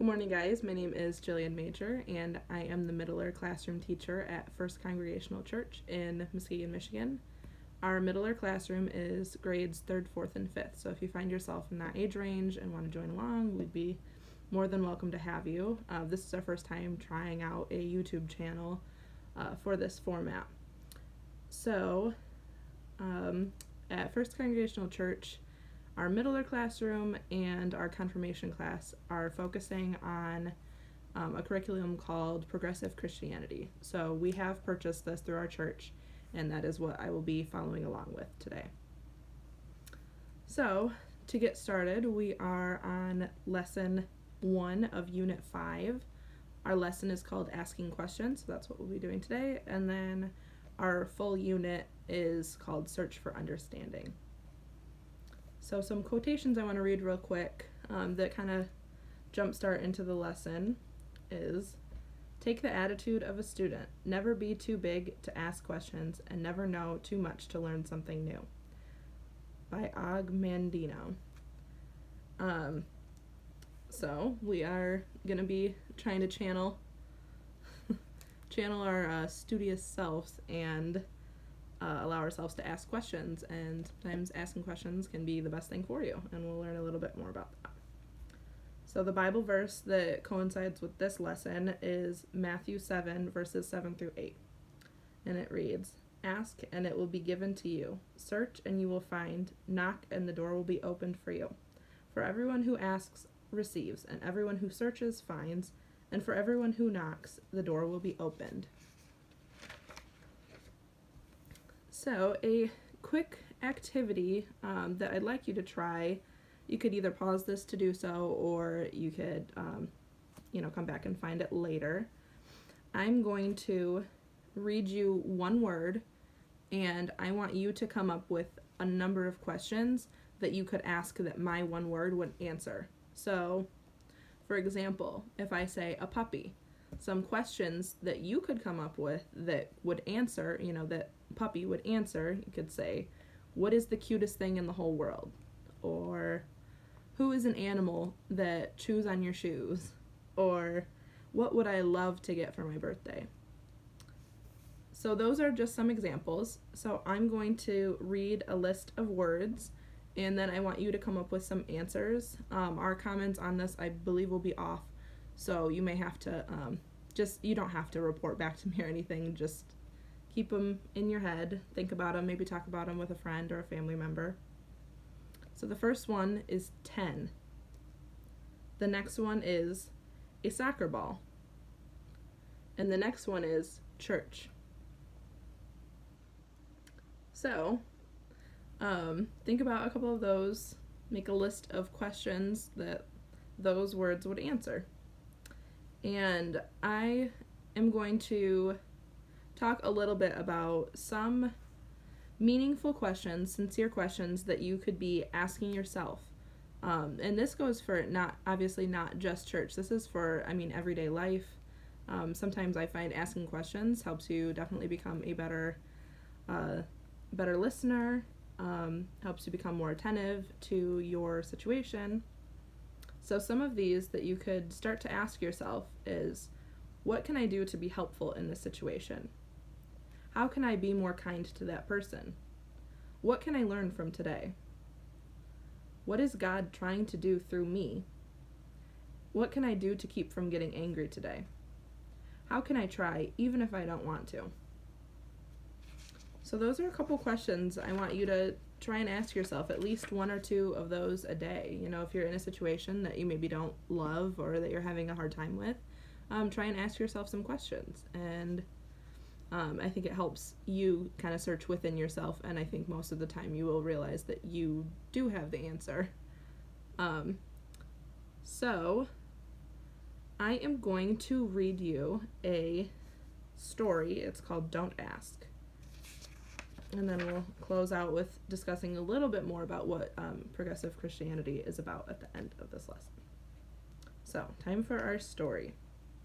Good morning, guys. My name is Gillian Major, and I am the middler classroom teacher at First Congregational Church in Muskegon, Michigan. Our middler classroom is grades 3rd, 4th, and 5th, so if you find yourself in that age range and want to join along, we'd be more than welcome to have you. This is our first time trying out a YouTube channel for this format. So, at First Congregational Church, our middler classroom and our confirmation class are focusing on a curriculum called Progressive Christianity. So we have purchased this through our church, and that is what I will be following along with today. So to get started, we are on lesson 1 of unit 5. Our lesson is called Asking Questions, so that's what we'll be doing today. And then our full unit is called Search for Understanding. So some quotations I want to read real quick that kind of jumpstart into the lesson is, take the attitude of a student. Never be too big to ask questions and never know too much to learn something new. By Og Mandino. So we are going to be trying to channel our studious selves and allow ourselves to ask questions, and sometimes asking questions can be the best thing for you, and we'll learn a little bit more about that. So the Bible verse that coincides with this lesson is Matthew 7, verses 7 through 8, and it reads, "Ask, and it will be given to you. Search, and you will find. Knock, and the door will be opened for you. For everyone who asks receives, and everyone who searches finds, and for everyone who knocks, the door will be opened." So a quick activity that I'd like you to try, you could either pause this to do so, or you could come back and find it later. I'm going to read you one word, and I want you to come up with a number of questions that you could ask that my one word would answer. So, for example, if I say a puppy, some questions that you could come up with that would answer, that puppy would answer, you could say, what is the cutest thing in the whole world? Or, who is an animal that chews on your shoes? Or, what would I love to get for my birthday? So those are just some examples. So I'm going to read a list of words, and then I want you to come up with some answers. Our comments on this, I believe, will be off, so you may have to, you don't have to report back to me or anything, just keep them in your head, think about them, maybe talk about them with a friend or a family member. So the first one is 10. The next one is a soccer ball. And the next one is church. So, think about a couple of those, make a list of questions that those words would answer. And I am going to talk a little bit about some meaningful questions, sincere questions that you could be asking yourself. And this goes for obviously not just church. This is for, everyday life. Sometimes I find asking questions helps you definitely become a better listener, helps you become more attentive to your situation. So some of these that you could start to ask yourself is, what can I do to be helpful in this situation? How can I be more kind to that person? What can I learn from today? What is God trying to do through me? What can I do to keep from getting angry today? How can I try even if I don't want to? So those are a couple questions I want you to try and ask yourself, at least one or two of those a day. If you're in a situation that you maybe don't love or that you're having a hard time with, try and ask yourself some questions. And I think it helps you kind of search within yourself, and I think most of the time you will realize that you do have the answer. So I am going to read you a story. It's called Don't Ask. And then we'll close out with discussing a little bit more about what progressive Christianity is about at the end of this lesson. So, time for our story.